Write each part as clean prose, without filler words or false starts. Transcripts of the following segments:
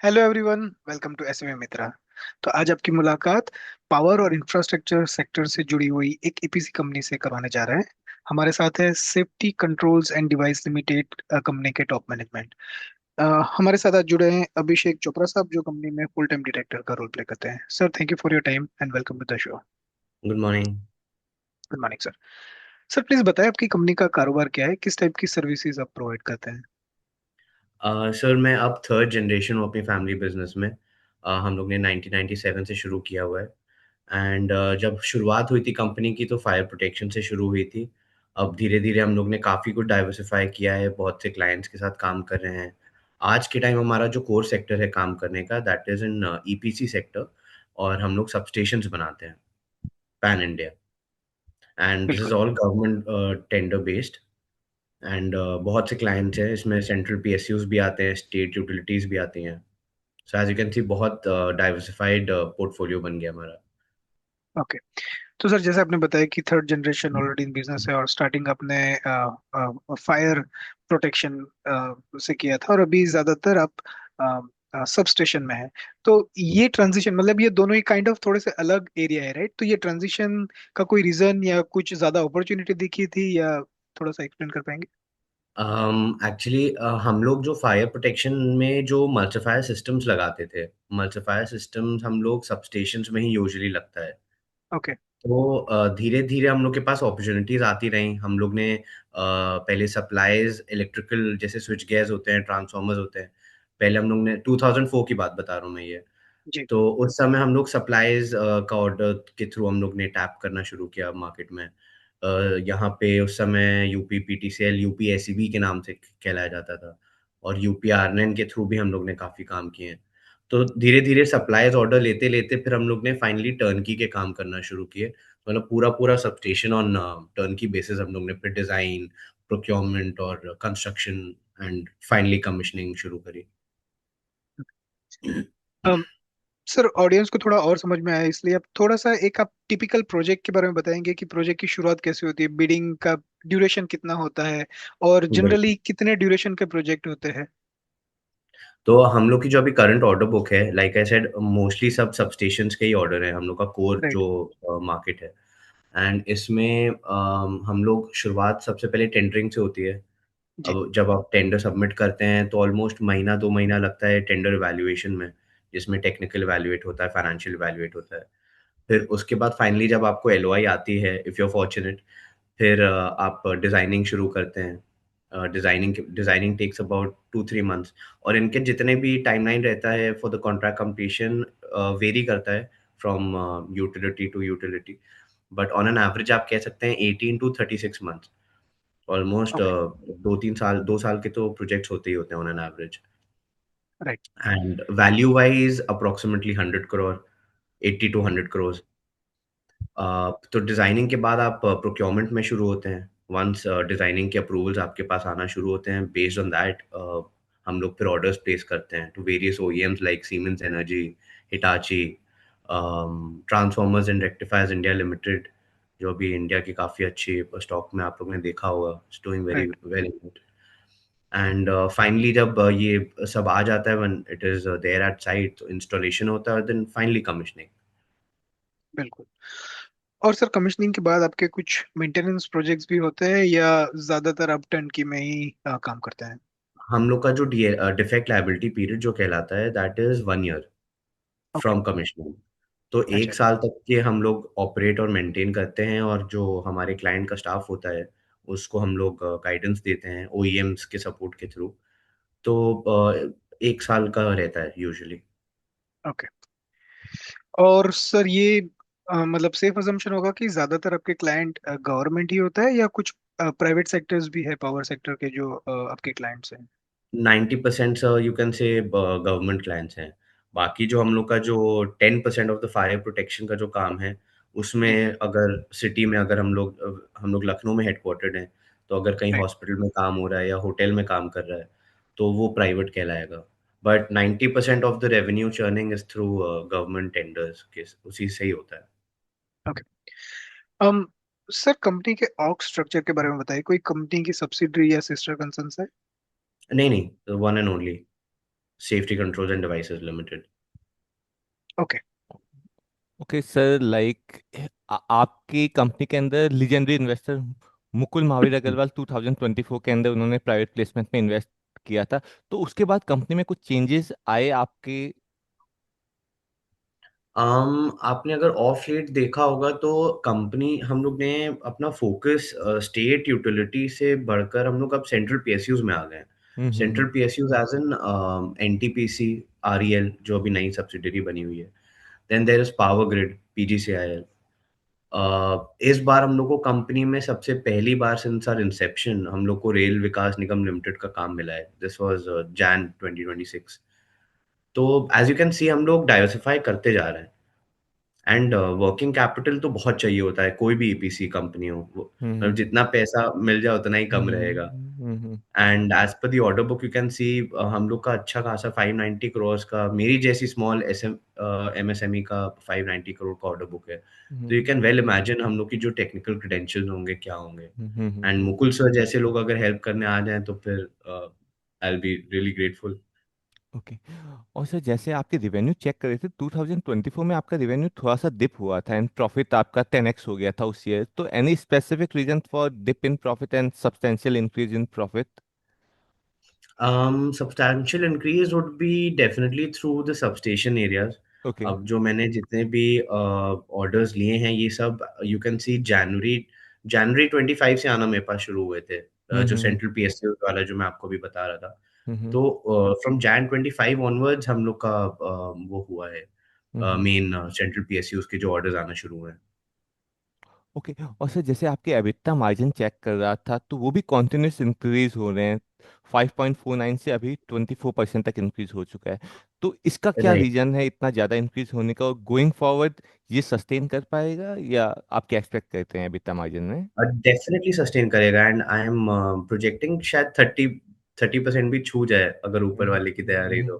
Hello everyone, welcome to SMA Mitra. तो आज आपकी मुलाकात पावर और इंफ्रास्ट्रक्चर सेक्टर से जुड़ी हुई एक ईपीसी कंपनी से करवाने जा रहे हैं। हमारे साथ है safety controls and device limited company के टॉप मैनेजमेंट। हमारे साथ आज जुड़े हैं अभिषेक चोपड़ा साहब, जो कंपनी में फुल टाइम डायरेक्टर का रोल प्ले करते हैं। Sir, thank you for your time and welcome to the show. Good morning. Good morning sir. Sir, please बताएं आपकी कंपनी का कारोबार क्या है, किस टाइप की सर्विसेज आप प्रोवाइड करते हैं। सर मैं अब थर्ड जनरेशन हूँ अपनी फैमिली बिजनेस में। हम लोग ने 1997 से शुरू किया हुआ है। एंड जब शुरुआत हुई थी कंपनी की तो फायर प्रोटेक्शन से शुरू हुई थी। अब धीरे धीरे हम लोग ने काफ़ी कुछ डाइवर्सिफाई किया है, बहुत से क्लाइंट्स के साथ काम कर रहे हैं। आज के टाइम हमारा जो कोर सेक्टर है काम करने का, that is in EPC sector. और हम लोग सबस्टेशंस बनाते हैं pan India. And this is बिल्कुल। All government tender based. And बहुत से क्लाइंट्स हैं, इसमें सेंट्रल पीएसयूज़ भी आते हैं, स्टेट यूटिलिटीज़ भी आती हैं। सो एज़ यू कैन सी बहुत डाइवर्सिफाइड पोर्टफोलियो बन गया हमारा। ओके। तो सर, जैसे आपने बताया कि third generation already in business है और स्टार्टिंग आपने फायर प्रोटेक्शन से किया था और अभी ज्यादातर आप सब स्टेशन में है। तो ये ट्रांजिशन, मतलब ये दोनों ही काइंड ऑफ थोड़े से अलग एरिया है, राइट? तो ये ट्रांजिशन का कोई रीजन या कुछ ज्यादा अपॉर्चुनिटी दिखी थी, या थोड़ा सा एक्सप्लेन कर पाएंगे? एक्चुअली हम लोग जो फायर प्रोटेक्शन में जो मल्टीफायर सिस्टम्स लगाते थे, मल्टीफायर सिस्टम्स हम लोग सबस्टेशंस में ही यूजुअली लगता है। ओके। तो धीरे-धीरे हम लोग के पास अपॉर्च्युनिटीज़ आती रहीं। हम लोग ने पहले सप्लाइज़ इलेक्ट्रिकल जैसे स्विच गियर्स होते हैं, ट्रांसफार्मर्स होते हैं। पहले हम लोग ने 2004 की बात बता रहा हूँ मैं ये। जी। तो उस समय हम लोग सप्लाइज़ का ऑर्डर के थ्रू हम लोग ने टैप करना शुरू किया मार्केट में। यहाँ पे उस समय यूपी पीटीसीएल, यूपी एसीबी के नाम से कहलाया जाता था और यूपी आरनेन के थ्रू भी हम लोग ने काफ़ी काम किए हैं। तो धीरे-धीरे सप्लाइज़ ऑर्डर लेते-लेते फिर हम लोग ने फाइनली टर्नकी के काम करना शुरू किए। मतलब पूरा-पूरा सबस्टेशन ऑन टर्नकी बेसिस हम लोग ने फिर डिज़ाइन, प्रोक्योरमेंट और कंस्ट्रक्शन एंड फाइनली कमिशनिंग शुरू करी। सर, ऑडियंस को थोड़ा और समझ में आया, इसलिए आप थोड़ा सा एक आप टिपिकल प्रोजेक्ट के बारे में बताएंगे कि प्रोजेक्ट की शुरुआत कैसे होती है, बिडिंग का ड्यूरेशन कितना होता है, और जनरली बिल्कुल। कितने ड्यूरेशन के प्रोजेक्ट होते हैं। तो हम लोग की जो अभी करंट ऑर्डर बुक है, लाइक आई सेड मोस्टली सब सबस्टेशंस के ही ऑर्डर हैं, हम लोग का कोर राइट। जो मार्केट है। एंड इसमें हम लोग शुरुआत सबसे पहले टेंडरिंग से होती है। जी। अब जब आप टेंडर सबमिट करते हैं तो ऑलमोस्ट महीना 2 महीना लगता है टेंडर इवैल्यूएशन में, जिसमें टेक्निकल इवैल्यूएट होता है, फाइनेंशियल इवैल्यूएट होता है। फिर उसके बाद फाइनली जब आपको एलओआई आती है, इफ यू आर फॉर्च्यूनेट, फिर आप डिज़ाइनिंग शुरू करते हैं। Designing takes about 2-3 months. और इनके जितने भी टाइमलाइन रहता है for the contract completion vary करता है from utility to utility. But on an average आप कह सकते हैं 18 टू 36 मंथ्स। Almost okay. 2-3 साल 2 साल के तो प्रोजेक्ट्स होते ही होते हैं on an average. Right. And value wise approximately 100 crore, 80 to 100 crore. तो डिज़ाइनिंग के बाद आप प्रोक्योरमेंट में शुरू होते हैं। वन्स डिज़ाइनिंग के अप्रूवल्स आपके पास आना शुरू होते हैं, बेस्ड ऑन दैट हम लोग फिर ऑर्डर्स प्लेस करते हैं to various OEMs like Siemens energy, Hitachi, transformers and rectifiers India limited, जो अभी इंडिया की काफ़ी अच्छी स्टॉक में आप लोगों ने देखा होगा, it's doing very right. Very good. And finally जब ये सब आ जाता है, when it is there at site, तो इंस्टॉलेशन होता है, देन फाइनली कमिशनिंग। बिल्कुल। और सर, कमीशनिंग के बाद आपके कुछ मेंटेनेंस प्रोजेक्ट्स भी होते हैं, या ज्यादातर आप टर्नकी में ही काम करते हैं? हम लोग का जो डिफेक्ट लायबिलिटी पीरियड जो कहलाता है, that is 1 year okay. From commissioning. तो अच्छा। 1 साल तक के हम लोग ऑपरेट और मेंटेन करते हैं, और जो हमारे क्लाइंट का स्टाफ होता है, उसको हम लोग गाइडेंस देते हैं ओईएम्स के सपोर्ट के थ्रू। तो 1 साल का रहता है यूजुअली। ओके। और सर, ये मतलब सेफ अजम्पशन होगा कि ज्यादातर आपके क्लाइंट गवर्नमेंट ही होता है, या कुछ प्राइवेट सेक्टर्स भी है, पावर सेक्टर के जो आपके क्लाइंट्स हैं? 90% you can say government clients हैं। बाकी जो हम लोग का जो 10% ऑफ द फायर प्रोटेक्शन का जो काम है, जी। उसमें अगर सिटी में अगर हम लोग लखनऊ में हेडक्वार्टर्ड हैं, तो अगर कहीं राइट। हॉस्पिटल में काम हो रहा है या होटल में काम कर रहा है, तो वो प्राइवेट कहलाएगा। But 90% of the revenue churning is through government tenders के उसी से ही होता है। ओके। um, सर, कंपनी के ऑर्ग स्ट्रक्चर के बारे में बताइए। कोई कंपनी की सब्सिडरी या सिस्टर कंसर्न्स है? नहीं, नहीं, one and only. Safety controls end devices limited. Okay. Okay sir, like आपकी कंपनी के अंदर लीजेंडरी इन्वेस्टर मुकुल महावीर अग्रवाल 2024 के अंदर उन्होंने प्राइवेट प्लेसमेंट में इन्वेस्ट किया था, तो उसके बाद कंपनी में कुछ चेंजेस आए आपके? आपने अगर ऑफ लेट देखा होगा तो कंपनी हम लोग ने अपना फोकस स्टेट यूटिलिटी से बढ़कर हम लोग अब सेंट्रल पीएसयूज में आ गए हैं। Central hmm. PSUs as an NTPC, REL जो अभी नई सब्सिडरी बनी हुई है। Then there is power grid, PGCIL. इस बार हम लोग को कंपनी में सबसे पहली बार सिंस आवर इंसेप्शन हम लोग को रेल विकास निगम लिमिटेड का काम मिला है। This was Jain 2026। तो एज यू कैन सी हम लोग डाइवर्सिफाई करते जा रहे हैं। एंड वर्किंग कैपिटल तो बहुत चाहिए होता है कोई भी ईपीसी कंपनी हो वो, मतलब हम्म। जितना पैसा मिल जाए उतना ही कम रहेगा। हम्म। And as per the order book you can see हम लोग का अच्छा खासा 590 करोड़ का, मेरी जैसी स्मॉल एमएसएमई का 590 करोड़ का ऑर्डर बुक है। तो you hmm. Can well imagine हम लोग की जो टेक्निकल क्रेडेंशियल्स होंगे क्या होंगे। And hmm. मुकुल सर जैसे लोग अगर हेल्प करने आ जाएं तो फिर I will be really grateful. Okay. और सर, जैसे आपके रिवेन्यू चेक करे थे 2024 में आपका रिवेन्यू थोड़ा सा डिप हुआ था एंड प्रॉफिट आपका 10x हो गया था उस ईयर, तो any specific reason for dip in profit and substantial increase in profit? Substantial increase would be definitely through the substation areas. Okay. अब जो मैंने जितने भी ऑर्डर्स लिए हैं ये सब यू कैन सी जनवरी 25 से आना मेरे पास शुरू हुए थे। जो हम्म। सेंट्रल पीएसयू वाला जो मैं आपको भी बता रहा था। हम्म। तो फ्रॉम जैन 25 ऑनवर्ड्स हम लोग का वो हुआ है, हम्म। मेन सेंट्रल पीएसयूज के जो ऑर्डर्स आना शुरू हुए हैं। ओके। और सर, जैसे आपके EBITDA मार्जिन चेक कर रहा था तो वो भी कॉन्टिन्यूस इंक्रीज हो रहे हैं, 5.49 से अभी 24% तक इंक्रीज हो चुका है। तो इसका क्या राइट। रीजन है इतना ज़्यादा इंक्रीज होने का, और गोइंग फॉरवर्ड ये सस्टेन कर पाएगा या आप क्या एक्सपेक्ट करते हैं EBITDA मार्जिन में? डेफिनेटली सस्टेन करेगा एंड आई एम प्रोजेक्टिंग शायद 30% भी छू जाए अगर ऊपर हम्म। वाले की दया रही तो।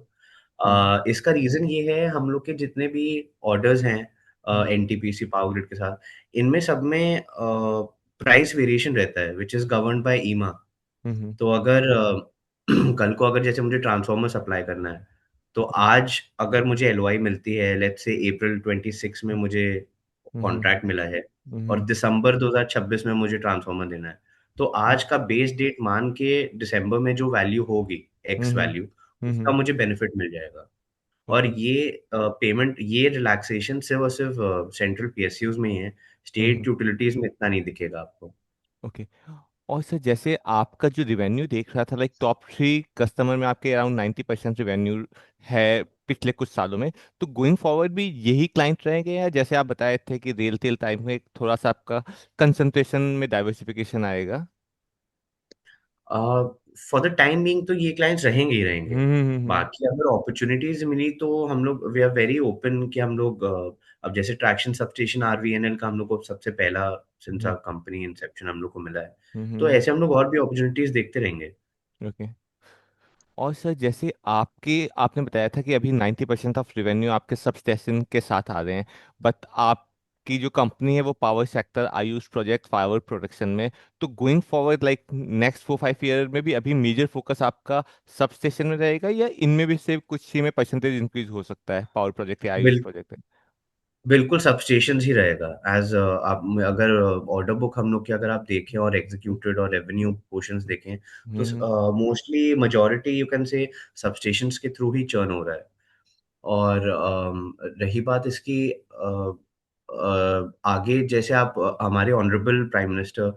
हम्म। इसका रीजन ये है हम लोग के जितने भी ऑर्डर्स हैं हम्म। एनटीपीसी पावर ग्रिड के साथ, इनमें सब में प्राइस वेरिएशन रहता है विच इज गवर्न्ड बाय ईमा। हम्म। तो अगर कल को अगर जैसे मुझे ट्रांसफार्मर सप्लाई करना है तो हम्म। आज अगर मुझे एलओआई मिलती है, लेट्स से अप्रैल 26 में मुझे हम्म। कॉन्ट्रैक्ट मिला है और हम्म। दिसंबर 2026 में मुझे ट्रांसफार्मर देना है, तो आज का बेस डेट मान के दिसंबर में जो वैल्यू होगी, एक्स हम्म। वैल्यू, उसका हम्म। मुझे बेनिफिट मिल जाएगा। और ओके। ये पेमेंट, ये रिलैक्सेशन सिर्फ और सिर्फ सेंट्रल पीएसयूज में ही है। स्टेट हम्म। यूटिलिटीज में इतना नहीं दिखेगा आपको। ओके। और सर, जैसे आपका जो रिवेन्यू देख रहा था, लाइक टॉप 3 कस्टमर में आपके अराउंड 90% रिवेन्यू है पिछले कुछ सालों में, तो गोइंग फॉरवर्ड भी यही क्लाइंट रहेंगे, या जैसे आप बताए थे कि रेल टेल टाइम में थोड़ा सा आपका कंसंट्रेशन में डाइवर्सिफिकेशन आएगा? फॉर द टाइम बीइंग तो ये क्लाइंट्स रहेंगे ही रहेंगे। हम्म। बाकी अगर अपॉर्चुनिटीज मिली तो हम लोग वी आर वेरी ओपन कि हम लोग अब जैसे ट्रैक्शन सबस्टेशन आरवीएनएल का हम लोग को सबसे पहला since hmm. Our company inception हम लोग को मिला है। तो हम्म। ऐसे हम लोग और भी अपॉर्चुनिटीज देखते रहेंगे। ओके। और सर, जैसे आपके आपने बताया था कि अभी 90% ऑफ रिवेन्यू आपके सबस्टेशन के साथ आ रहे हैं, बट आपकी जो कंपनी है वो power sector, Ayush project, power production में, तो going forward like next 4-5 year में भी अभी मेजर फोकस आपका सबस्टेशन में रहेगा, या इनमें भी से कुछ ही में परसेंटेज इंक्रीज हो सकता है पावर प्रोजेक्ट या आयुष बिल, प्रोजेक्ट में? बिल्कुल सबस्टेशंस ही रहेगा। एज आप अगर ऑर्डर बुक हम लोग की अगर आप देखें और एग्जीक्यूटेड और रेवेन्यू पोर्शंस देखें हम्म। तो mostly majority you can say substations के थ्रू ही चर्न हो रहा है। और रही बात इसकी आगे जैसे आप हमारे ऑनरेबल प्राइम मिनिस्टर,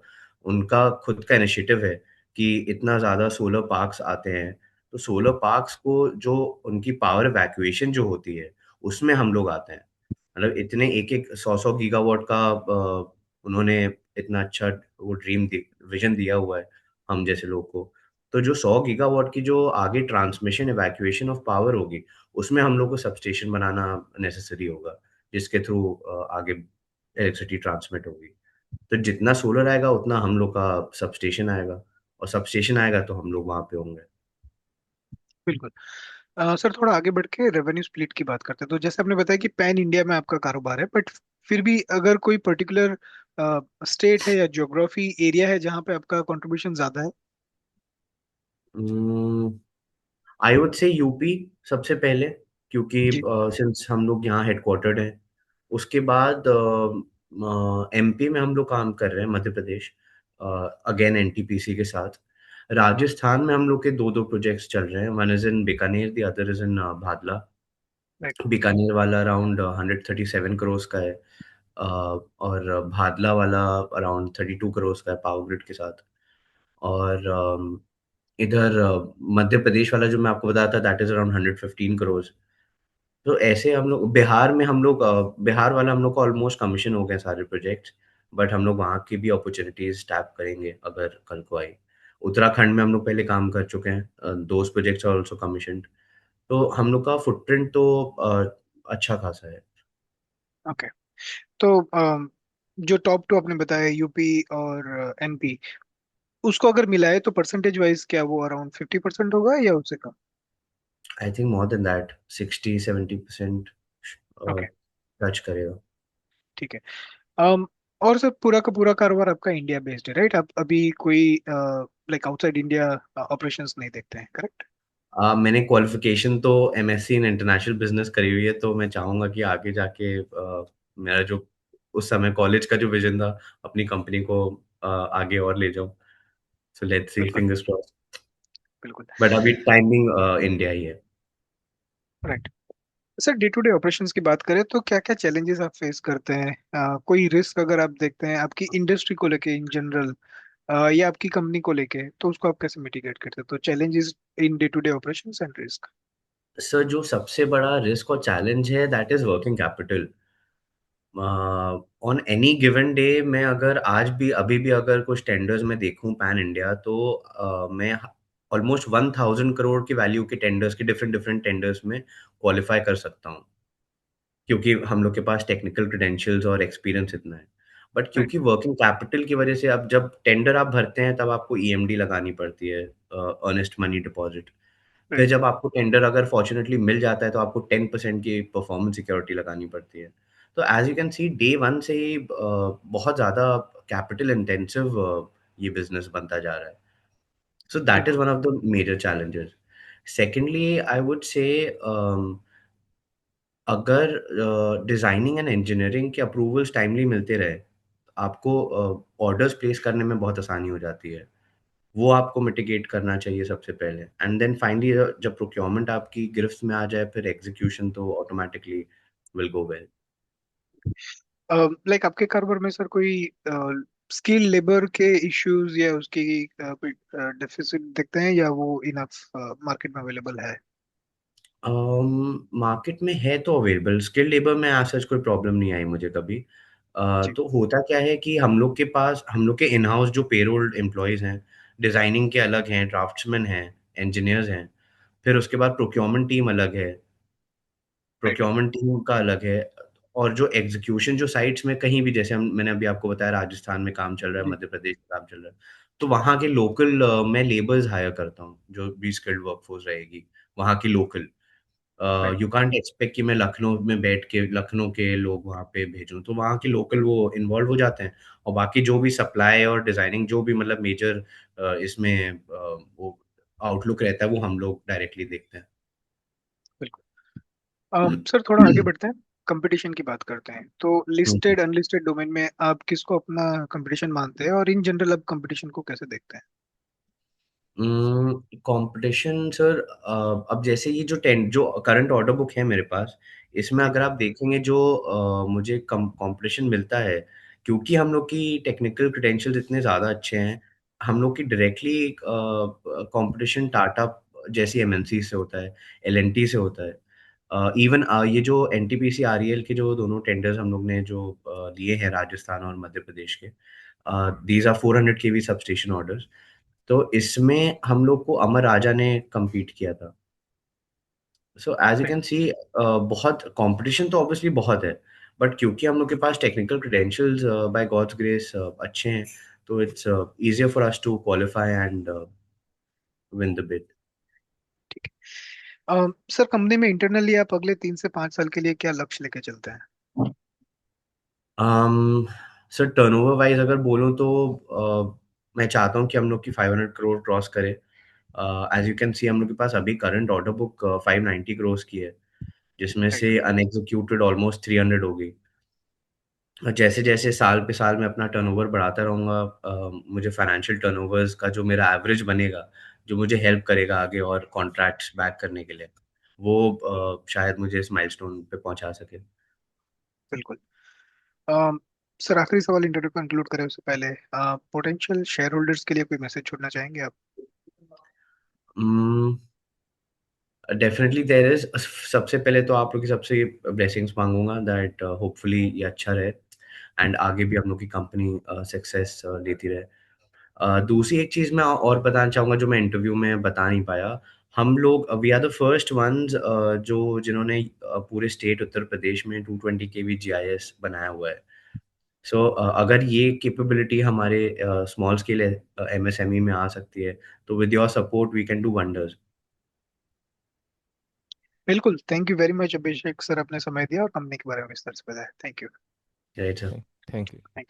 उनका खुद का इनिशिएटिव है कि इतना ज़्यादा सोलर पार्क्स आते हैं, तो सोलर पार्क्स को जो उनकी पावर इवैक्यूएशन जो होती है, उसमें हम लोग आते हैं। मतलब इतने एक-एक 100-100 गीगावाट का उन्होंने इतना अच्छा वो विज़न दिया हुआ है हम जैसे लोग को। तो जो 100 गीगावाट की जो आगे ट्रांसमिशन इवैक्यूएशन ऑफ पावर होगी, उसमें हम लोग को सबस्टेशन बनाना नेसेसरी होगा, जिसके थ्रू आगे इलेक्ट्रिसिटी ट्रांसमिट होगी। तो जितना सोलर आएगा उतना हम लोग का सबस्टेशन आएगा और सबस्टेशन आएगा तो हम लोग वहाँ पे होंगे। बिल्कुल। सर थोड़ा आगे बढ़ के रेवेन्यू स्प्लिट की बात करते हैं। तो जैसे आपने बताया कि पैन इंडिया में आपका कारोबार है, बट फिर भी अगर कोई पर्टिकुलर स्टेट है या ज्योग्राफी एरिया है जहाँ पे आपका कंट्रीब्यूशन ज्यादा है? उम आई वुड से यूपी सबसे पहले, क्योंकि जी। सिंस हम लोग यहाँ हेडक्वार्टर्ड हैं। उसके बाद एमपी में हम लोग काम कर रहे हैं, मध्य प्रदेश, अगेन एनटीपीसी के साथ। राजस्थान में हम लोग के 2-2 प्रोजेक्ट्स चल रहे हैं, one is in Bikaner, the other is in Bhadla. Right. Bikaner वाला अराउंड 137 करोड़ का है, और भादला वाला अराउंड 32 करोड़ का है पावर ग्रिड के साथ। और इधर मध्य प्रदेश वाला जो मैं आपको बताया था दैट इज़ अराउंड 115 करोड़। तो ऐसे हम लोग बिहार में हम लोग बिहार वाला हम लोग का ऑलमोस्ट कमीशन हो गए सारे प्रोजेक्ट्स, बट हम लोग वहाँ की भी अपॉर्च्युनिटीज़ टैप करेंगे अगर कल को आई। उत्तराखंड में हम लोग पहले काम कर चुके हैं, those projects are also commissioned. तो हम लोग का फुटप्रिंट तो अच्छा खासा है। ओके। तो जो टॉप टू आपने बताया यूपी और एमपी, उसको अगर मिलाए तो परसेंटेज वाइज क्या वो अराउंड 50% होगा या उससे कम? I think more than that, 60-70% uh, okay. Touch करेगा। ठीक है। um, और सर पूरा का पूरा कारोबार आपका इंडिया बेस्ड है, राइट? आप अभी कोई लाइक आउटसाइड इंडिया ऑपरेशंस नहीं देखते हैं, करेक्ट? मैंने क्वालिफ़िकेशन तो एमएससी इन इंटरनेशनल बिज़नेस करी हुई है, तो मैं चाहूँगा कि आगे जाके मेरा जो उस समय कॉलेज का जो विज़न था, अपनी कंपनी को आगे और ले जाऊँ। सो लेट्स सी, बिल्कुल। Fingers crossed. बिल्कुल। बट अभी टाइमिंग इंडिया ही है। Right. Sir day to day operations की बात करें तो क्या क्या चैलेंजेस आप फेस करते हैं? कोई रिस्क अगर आप देखते हैं आपकी इंडस्ट्री को लेके इन जनरल, या आपकी कंपनी को लेके, तो उसको आप कैसे मिटिगेट करते हैं? तो challenges in day to day operations and risk. Sir जो सबसे बड़ा रिस्क और चैलेंज है that is working capital. On any given day मैं अगर आज भी अभी भी अगर कुछ टेंडर्स मैं देखूँ पैन इंडिया, तो मैं ऑलमोस्ट 1000 करोड़ की वैल्यू के टेंडर्स के डिफरेंट डिफरेंट टेंडर्स में क्वालिफाई कर सकता हूँ, क्योंकि हम लोग के पास टेक्निकल क्रेडेंशियल्स और एक्सपीरियंस इतना है। But right. क्योंकि वर्किंग कैपिटल की वजह से अब जब टेंडर आप भरते हैं तब आपको ईएमडी लगानी पड़ती है, अर्नेस्ट मनी डिपॉजिट। फिर राइट। जब आपको टेंडर अगर फॉर्च्यूनेटली मिल जाता है तो आपको 10% की परफॉर्मेंस सिक्योरिटी लगानी पड़ती है। तो as you can C day 1 से ही बहुत ज़्यादा कैपिटल इंटेंसिव ये बिज़नेस बनता जा रहा है। सो दैट इज़ बिल्कुल। One of the major challenges. Secondly I would say अगर डिज़ाइनिंग एंड इंजीनियरिंग के अप्रूवल्स टाइमली मिलते रहे, आपको ऑर्डर्स प्लेस करने में बहुत आसानी हो जाती है। वो आपको मिटिगेट करना चाहिए सबसे पहले, एंड देन फाइनली जब प्रोक्योरमेंट आपकी गिरफ्त में आ जाए, फिर एग्जीक्यूशन तो automatically will go well. Like आपके कारोबार में सर कोई स्किल लेबर के इश्यूज या उसकी कोई डेफिसिट देखते हैं, या वो इनफ मार्केट में अवेलेबल है? मार्केट में है तो अवेलेबल, स्किल्ड लेबर में एज़ सच कोई प्रॉब्लम नहीं आई मुझे कभी। जी। तो होता क्या है कि हम लोग के पास हम लोग के इन हाउस जो पेरोल एम्प्लॉइज़ हैं, डिज़ाइनिंग के अलग हैं, ड्राफ्ट्समैन हैं, इंजीनियर्स हैं, फिर उसके बाद प्रोक्योरमेंट टीम अलग है। राइट। प्रोक्योरमेंट टीम का अलग है, और जो एग्ज़ीक्यूशन जो साइट्स में कहीं भी, जैसे हम मैंने अभी आपको बताया राजस्थान में काम चल रहा है, जी। मध्य प्रदेश में काम चल रहा है। तो वहाँ के लोकल मैं लेबर्स हायर करता हूँ, जो भी स्किल्ड वर्कफ़ोर्स रहेगी, वहाँ की local. Right. You can't expect कि मैं लखनऊ में बैठ के लखनऊ के लोग वहाँ पे भेजूँ, तो वहाँ के लोकल वो इन्वॉल्व हो जाते हैं, और बाकी जो भी सप्लाई और डिज़ाइनिंग जो भी मतलब मेजर इसमें वो आउटलुक रहता है, वो हम लोग डायरेक्टली देखते हैं। बिल्कुल। सर थोड़ा आगे बढ़ते हैं, कंपटीशन की बात करते हैं। तो हुँ। लिस्टेड अनलिस्टेड डोमेन में आप किसको अपना कंपटीशन मानते हैं, और इन जनरल आप कंपटीशन को कैसे देखते हैं? कंपटीशन सर, अब जैसे ये जो करंट ऑर्डर बुक है मेरे पास, इसमें जी। अगर आप देखेंगे जो मुझे कंपटीशन मिलता है, क्योंकि हम लोग की टेक्निकल क्रेडेंशियल्स इतने ज़्यादा अच्छे हैं, हम लोग की डायरेक्टली कंपटीशन टाटा जैसी एमएनसी से होता है, एलएनटी से होता है। इवन ये जो एनटीपीसी आरईएल के जो दोनों टेंडर्स हम लोग ने जो लिए हैं राजस्थान और मध्य प्रदेश के, these are 400 KV substation orders. तो इसमें हम लोग को अमर राजा ने कम्पीट किया था। So as you right. Can see बहुत कॉम्पिटिशन तो ऑब्वियसली बहुत है, बट क्योंकि हम लोग के पास technical credentials by God's grace अच्छे हैं, तो it's easier for us to qualify and win the bid. ठीक है। सर कंपनी में इंटरनली आप अगले 3 से 5 साल के लिए क्या लक्ष्य लेके चलते हैं? अम, सर टर्नओवर वाइज़ अगर बोलूँ तो मैं चाहता हूँ कि हम लोग की 500 करोड़ क्रॉस करे। एज यू कैन सी हम लोग के पास अभी करंट ऑर्डर बुक 590 करोड़ की है, जिसमें राइट। से अनएग्जीक्यूटेड ऑलमोस्ट 300 होगी। और जैसे जैसे साल पे साल मैं अपना टर्नओवर बढ़ाता रहूँगा, मुझे फाइनेंशियल टर्नओवर्स का जो मेरा एवरेज बनेगा, जो मुझे हेल्प करेगा आगे और कॉन्ट्रैक्ट्स बैक करने के लिए, वो शायद मुझे इस माइलस्टोन पे पहुंचा सके। बिल्कुल। सर, आखिरी सवाल इंटरव्यू कंक्लूड करें उससे पहले पोटेंशियल शेयर होल्डर्स के लिए कोई मैसेज छोड़ना चाहेंगे आप? Definitely there is. सबसे पहले तो आप लोग की सबसे ब्लेसिंग्स मांगूंगा दैट होपफुली ये अच्छा रहे एंड आगे भी हम लोग की कंपनी सक्सेस लेती रहे। दूसरी एक चीज़ मैं और बताना चाहूँगा जो मैं इंटरव्यू में बता नहीं पाया। हम लोग we are the first ones जो जिन्होंने पूरे स्टेट उत्तर प्रदेश में 220 केवी जीआईएस बनाया हुआ है। सो अगर ये कैपेबिलिटी हमारे स्मॉल स्केल एमएसएमई में आ सकती है, तो with your support we can do wonders. बिल्कुल। Thank you very much Abhishek sir, अपने समय दिया और कंपनी के बारे में विस्तार से बताया। Thank you. Right sir. Thank you.